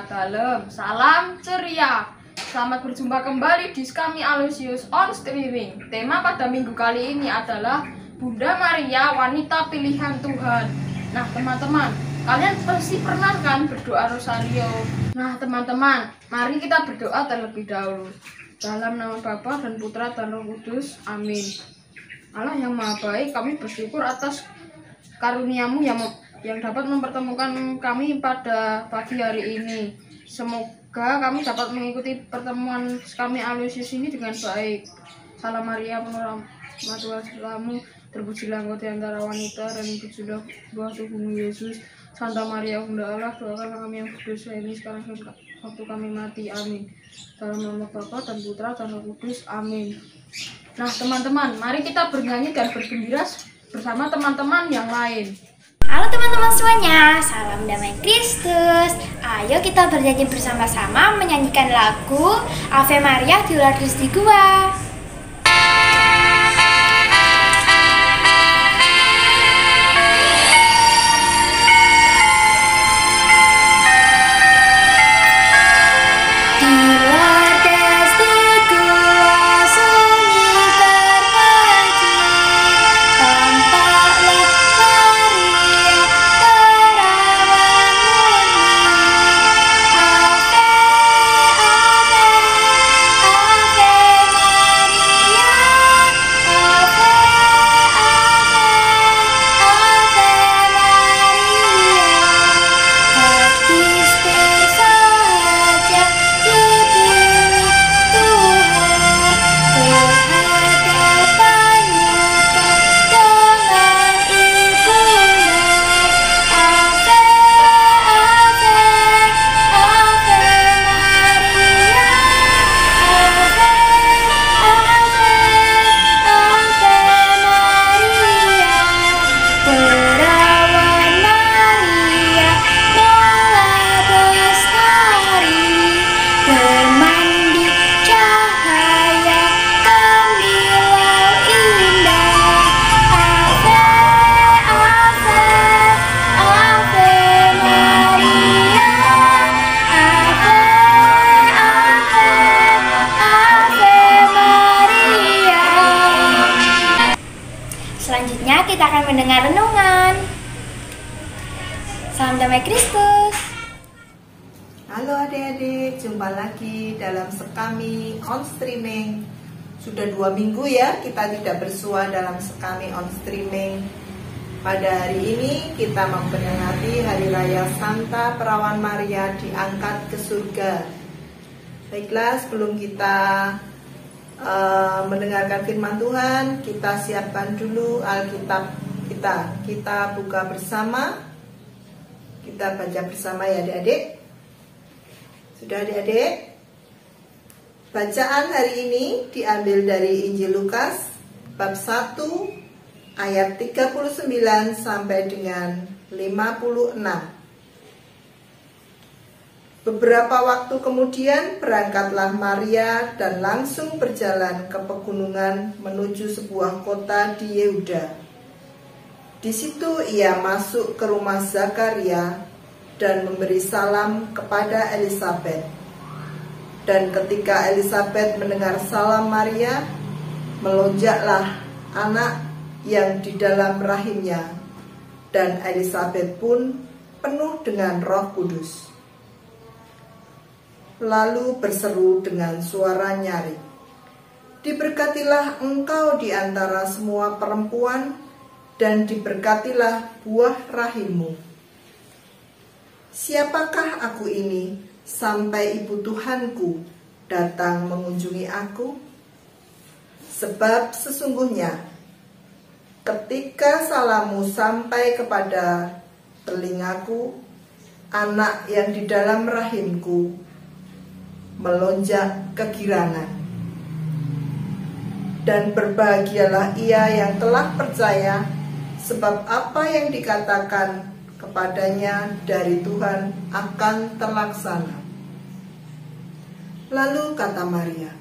Maria Dalem. Salam ceria. Selamat berjumpa kembali di Skami Aloysius on streaming. Tema pada minggu kali ini adalah Bunda Maria, wanita pilihan Tuhan. Nah teman-teman, kalian pasti pernah kan berdoa rosario. Nah teman-teman, mari kita berdoa terlebih dahulu. Dalam nama Bapa dan Putra dan Roh Kudus, amin. Allah yang Maha Baik, kami bersyukur atas karuniamu yang dapat mempertemukan kami pada pagi hari ini. Semoga kami dapat mengikuti pertemuan kami Aloysius ini dengan baik. Salam Maria, penuh rahmat Tuhan sertamu, terpujilah engkau di antara wanita dan terpujilah buah tubuhmu Yesus. Santa Maria Bunda Allah, doakanlah kami yang berdosa ini sekarang dan waktu kami mati. Amin. Dalam nama Bapa dan Putra dan Roh Kudus. Amin. Nah teman-teman, mari kita bernyanyi dan bergembira bersama teman-teman yang lain. Halo teman-teman semuanya, salam damai Kristus. Ayo kita bernyanyi bersama-sama menyanyikan lagu Ave Maria Diular Kristi Gua. Selanjutnya kita akan mendengar renungan. Salam damai Kristus. Halo adik-adik, jumpa lagi dalam Sekami on streaming. Sudah 2 minggu ya kita tidak bersua dalam Sekami on streaming. Pada hari ini kita memperingati Hari Raya Santa Perawan Maria diangkat ke surga. Baiklah, sebelum kita mendengarkan firman Tuhan, kita siapkan dulu Alkitab kita. Kita buka bersama, kita baca bersama ya adik-adik. Sudah adik-adik? Bacaan hari ini diambil dari Injil Lukas bab 1 ayat 39 sampai dengan 56. Beberapa waktu kemudian berangkatlah Maria dan langsung berjalan ke pegunungan menuju sebuah kota di Yehuda. Di situ ia masuk ke rumah Zakaria dan memberi salam kepada Elisabet. Dan ketika Elisabet mendengar salam Maria, melonjaklah anak yang di dalam rahimnya, dan Elisabet pun penuh dengan Roh Kudus. Lalu berseru dengan suara nyaring, "Diberkatilah engkau di antara semua perempuan, dan diberkatilah buah rahimmu. Siapakah aku ini sampai ibu Tuhanku datang mengunjungi aku? Sebab sesungguhnya ketika salammu sampai kepada telingaku, anak yang di dalam rahimku melonjak kegirangan. Dan berbahagialah ia yang telah percaya, sebab apa yang dikatakan kepadanya dari Tuhan akan terlaksana." Lalu kata Maria,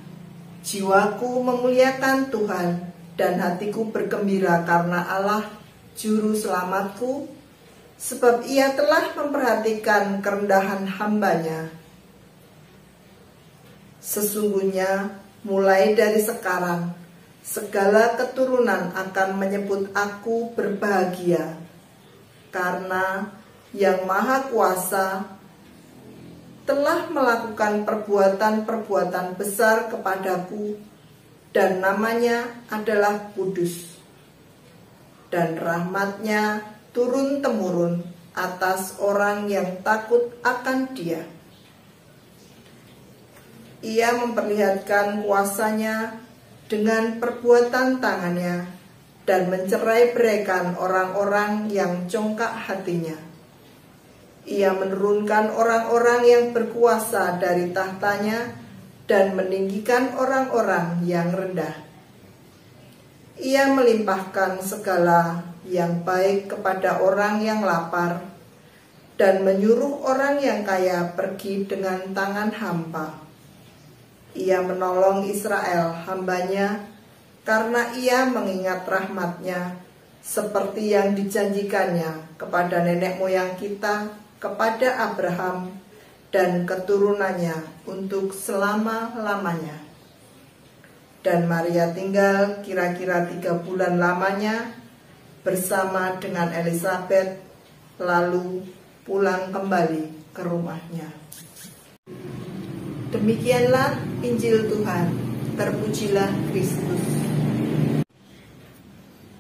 "Jiwaku memuliakan Tuhan, dan hatiku bergembira karena Allah Juru Selamatku, sebab ia telah memperhatikan kerendahan hambanya. Sesungguhnya mulai dari sekarang segala keturunan akan menyebut aku berbahagia, karena Yang Maha Kuasa telah melakukan perbuatan-perbuatan besar kepadaku, dan namanya adalah kudus, dan rahmatnya turun-temurun atas orang yang takut akan Dia. Ia memperlihatkan kuasanya dengan perbuatan tangannya dan mencerai-beraikan orang-orang yang congkak hatinya. Ia menurunkan orang-orang yang berkuasa dari tahtanya dan meninggikan orang-orang yang rendah. Ia melimpahkan segala yang baik kepada orang yang lapar dan menyuruh orang yang kaya pergi dengan tangan hampa. Ia menolong Israel hambanya karena ia mengingat rahmatnya seperti yang dijanjikannya kepada nenek moyang kita, kepada Abraham dan keturunannya untuk selama-lamanya. Dan Maria tinggal kira-kira 3 bulan lamanya bersama dengan Elizabeth, lalu pulang kembali ke rumahnya. Demikianlah Injil Tuhan, terpujilah Kristus.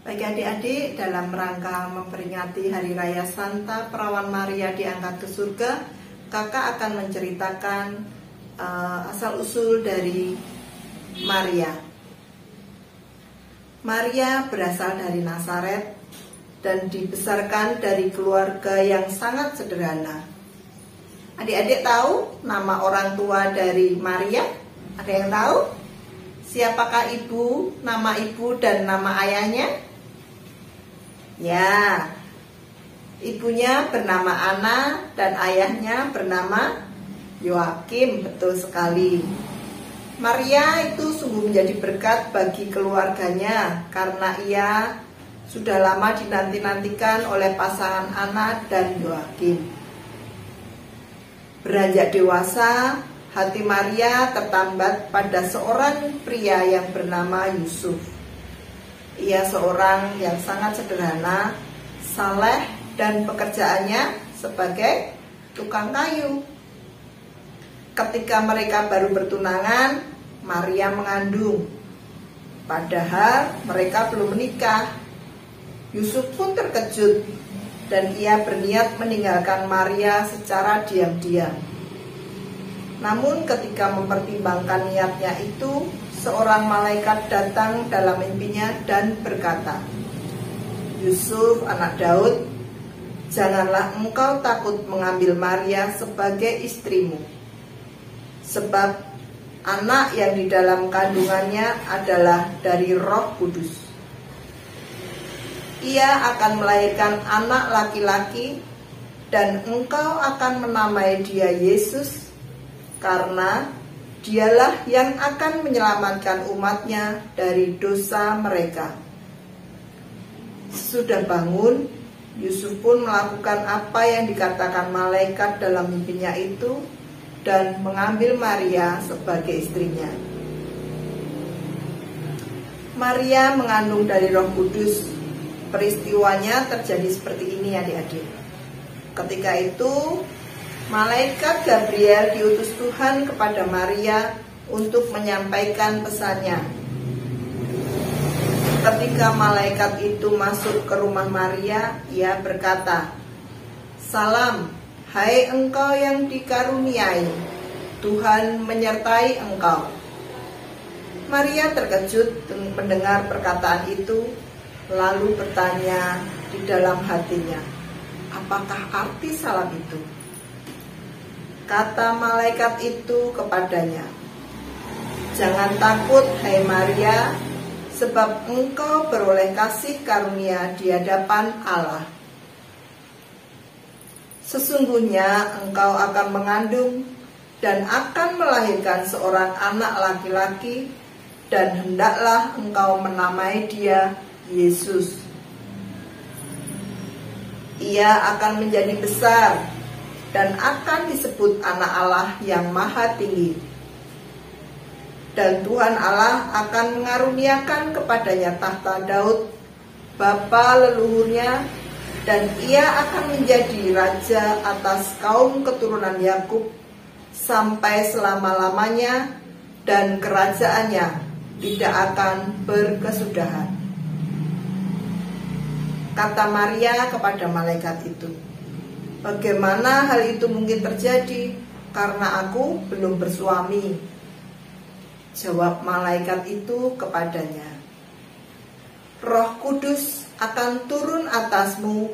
Baik adik-adik, dalam rangka memperingati Hari Raya Santa Perawan Maria diangkat ke surga, kakak akan menceritakan asal-usul dari Maria. Maria berasal dari Nazaret dan dibesarkan dari keluarga yang sangat sederhana. Adik-adik tahu nama orang tua dari Maria? Ada yang tahu? Siapakah ibu, nama ibu dan nama ayahnya? Ya, ibunya bernama Anna dan ayahnya bernama Yoakim, betul sekali. Maria itu sungguh menjadi berkat bagi keluarganya karena ia sudah lama dinanti-nantikan oleh pasangan Anna dan Yoakim. Beranjak dewasa, hati Maria tertambat pada seorang pria yang bernama Yusuf. Ia seorang yang sangat sederhana, saleh, dan pekerjaannya sebagai tukang kayu. Ketika mereka baru bertunangan, Maria mengandung. Padahal mereka belum menikah. Yusuf pun terkejut dan ia berniat meninggalkan Maria secara diam-diam. Namun ketika mempertimbangkan niatnya itu, seorang malaikat datang dalam mimpinya dan berkata, "Yusuf, anak Daud, janganlah engkau takut mengambil Maria sebagai istrimu, sebab anak yang di dalam kandungannya adalah dari Roh Kudus. Ia akan melahirkan anak laki-laki, dan engkau akan menamai dia Yesus, karena dialah yang akan menyelamatkan umatnya dari dosa mereka." Sesudah bangun, Yusuf pun melakukan apa yang dikatakan malaikat dalam mimpinya itu dan mengambil Maria sebagai istrinya. Maria mengandung dari Roh Kudus. Peristiwanya terjadi seperti ini, adik-adik. Ketika itu, malaikat Gabriel diutus Tuhan kepada Maria untuk menyampaikan pesannya. Ketika malaikat itu masuk ke rumah Maria, ia berkata, "Salam, hai engkau yang dikaruniai, Tuhan menyertai engkau." Maria terkejut mendengar perkataan itu, lalu bertanya di dalam hatinya, "Apakah arti salam itu?" Kata malaikat itu kepadanya, "Jangan takut, hai Maria, sebab engkau beroleh kasih karunia di hadapan Allah. Sesungguhnya engkau akan mengandung dan akan melahirkan seorang anak laki-laki, dan hendaklah engkau menamai dia Yesus. Ia akan menjadi besar dan akan disebut anak Allah yang maha tinggi. Dan Tuhan Allah akan mengaruniakan kepadanya tahta Daud, bapa leluhurnya, dan ia akan menjadi raja atas kaum keturunan Yakub sampai selama-lamanya, dan kerajaannya tidak akan berkesudahan. Kata Maria kepada malaikat itu, "Bagaimana hal itu mungkin terjadi, karena aku belum bersuami?" Jawab malaikat itu kepadanya, "Roh Kudus akan turun atasmu,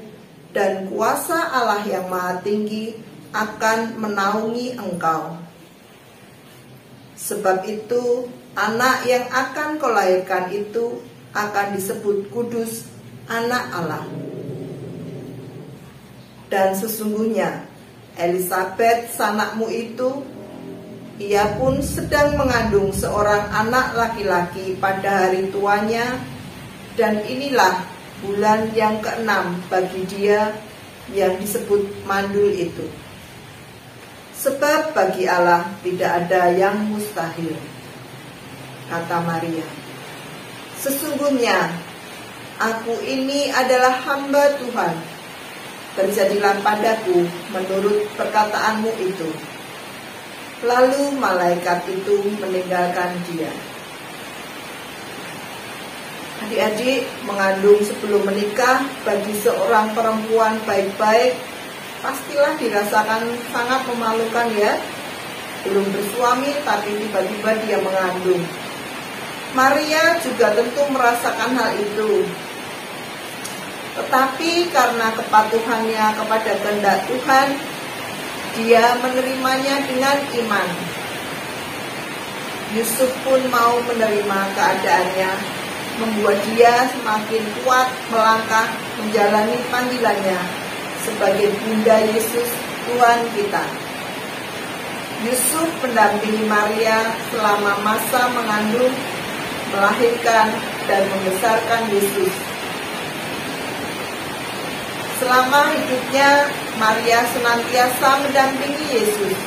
dan kuasa Allah yang Maha Tinggi akan menaungi engkau. Sebab itu, anak yang akan kau lahirkan itu akan disebut kudus, anak Allah. Dan sesungguhnya, Elisabet sanakmu itu, ia pun sedang mengandung seorang anak laki-laki pada hari tuanya, dan inilah bulan yang ke-6 bagi dia yang disebut mandul itu. Sebab bagi Allah tidak ada yang mustahil." Kata Maria, "Sesungguhnya aku ini adalah hamba Tuhan. Terjadilah padaku menurut perkataanmu itu." Lalu malaikat itu meninggalkan dia. Adik-adik, mengandung sebelum menikah bagi seorang perempuan baik-baik pastilah dirasakan sangat memalukan ya. Belum bersuami tapi tiba-tiba dia mengandung. Maria juga tentu merasakan hal itu. Tetapi karena kepatuhannya kepada kehendak Tuhan, dia menerimanya dengan iman. Yusuf pun mau menerima keadaannya, membuat dia semakin kuat melangkah menjalani panggilannya sebagai Bunda Yesus Tuhan kita. Yusuf mendampingi Maria selama masa mengandung, melahirkan, dan membesarkan Yesus. Selama hidupnya, Maria senantiasa mendampingi Yesus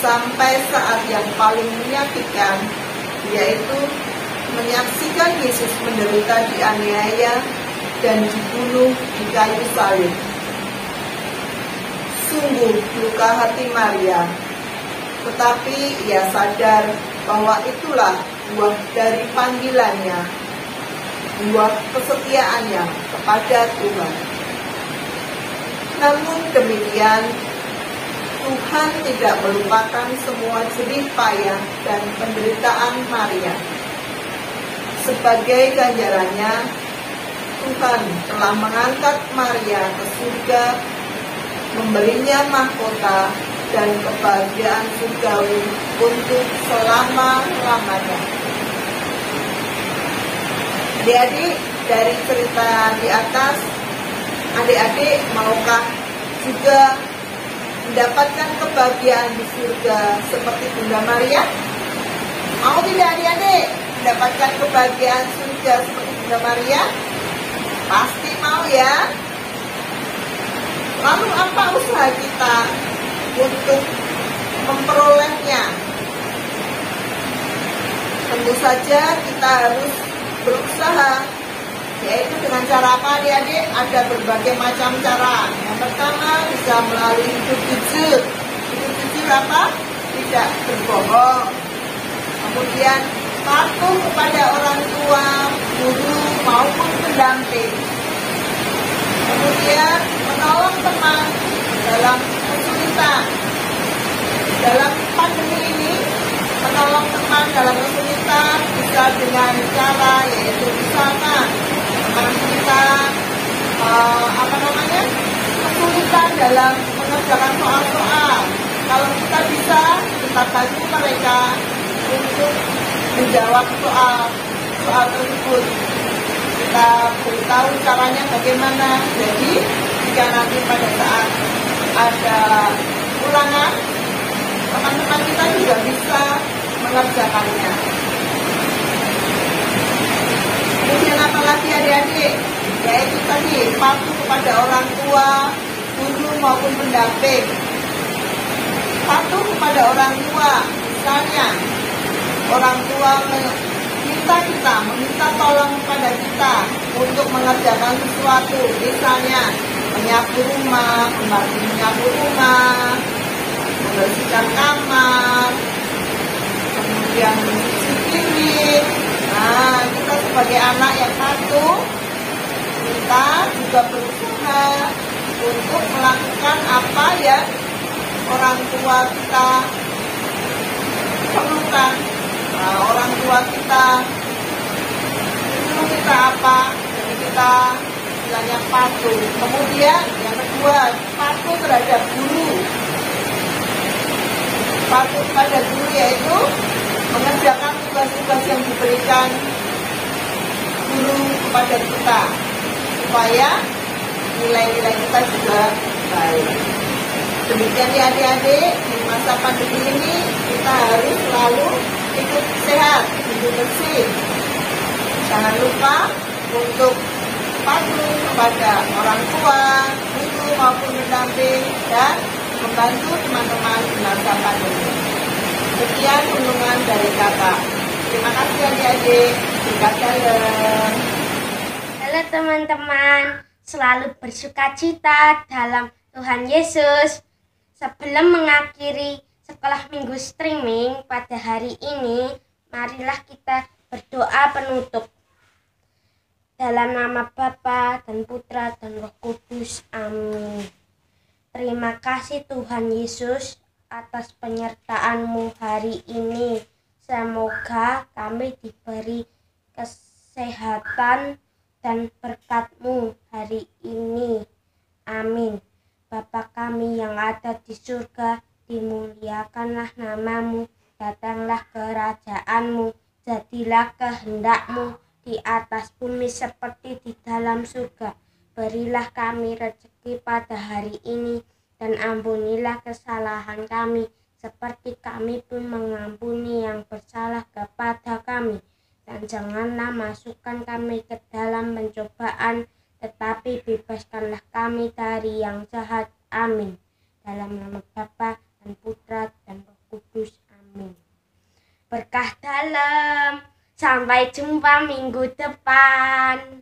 sampai saat yang paling menyakitkan, yaitu menyaksikan Yesus menderita dianiaya dan dibunuh di kayu salib. Sungguh luka hati Maria, tetapi ia sadar bahwa itulah buah dari panggilannya, buah kesetiaannya kepada Tuhan. Namun demikian, Tuhan tidak melupakan semua jerih payah dan penderitaan Maria. Sebagai ganjarannya, Tuhan telah mengangkat Maria ke surga, memberinya mahkota dan kebahagiaan surgawi untuk selama-lamanya. Adik-adik, dari cerita di atas, adik-adik maukah juga mendapatkan kebahagiaan di surga seperti Bunda Maria? Mau tidak adik-adik mendapatkan kebahagiaan surga seperti Bunda Maria? Pasti mau ya. Lalu apa usaha kita untuk memperolehnya? Tentu saja kita harus berusaha, yaitu dengan cara apa adik-adik? Ada berbagai macam cara. Yang pertama bisa melalui hidup jujur. Hidup jujur apa? Tidak berbohong. Kemudian patuh kepada orang tua, guru maupun pendamping. Kemudian menolong teman dalam kesulitan. Dalam pandemi ini, menolong teman dalam kesulitan bisa dengan cara, yaitu misalkan teman kita kesulitan dalam mengerjakan soal-soal. Kalau kita bisa, kita bantu mereka untuk menjawab soal tersebut. Kita beritahu caranya bagaimana. Jadi jika nanti pada saat ada ulangan, teman-teman kita juga bisa mengerjakannya. Kemudian apa lagi adik-adik? Yaitu tadi patuh kepada orang tua, guru maupun pendamping. Patuh kepada orang tua, misalnya orang tua meminta tolong kepada kita untuk mengerjakan sesuatu, misalnya menyapu rumah, membersihkan kamar, kemudian mencuci piring. Nah, kita sebagai anak yang patuh, kita juga berusaha untuk melakukan apa yang orang tua kita perlukan. Nah, orang tua kita suruh kita apa, jadi kita istilahnya patuh. Kemudian yang kedua, patuh terhadap guru. Patuh kepada guru yaitu mengerjakan tugas-tugas yang diberikan guru kepada kita, supaya nilai-nilai kita juga baik. Demikian ya adik-adik, di masa pandemi ini kita harus selalu hidup sehat, hidup bersih. Jangan lupa untuk patuh kepada orang tua, guru maupun pendamping, dan membantu teman-teman di masa pandemi. Sekian renungan dari kakak. Terima kasih adik-adik. Dekat dalam. Halo teman-teman, selalu bersukacita dalam Tuhan Yesus. Sebelum mengakhiri sekolah minggu streaming pada hari ini, marilah kita berdoa penutup. Dalam nama Bapa dan Putra dan Roh Kudus, amin. Terima kasih Tuhan Yesus atas penyertaan-Mu hari ini. Semoga kami diberi kesehatan dan berkat-Mu hari ini. Amin. Bapa kami yang ada di surga, dimuliakanlah nama-Mu, datanglah kerajaan-Mu, jadilah kehendak-Mu di atas bumi seperti di dalam surga. Berilah kami rezeki pada hari ini, dan ampunilah kesalahan kami, seperti kami pun mengampuni yang bersalah kepada kami. Dan janganlah masukkan kami ke dalam pencobaan, tetapi bebaskanlah kami dari yang jahat. Amin. Dalam nama Bapa dan Putra dan Roh Kudus. Amin. Berkah dalam. Sampai jumpa minggu depan.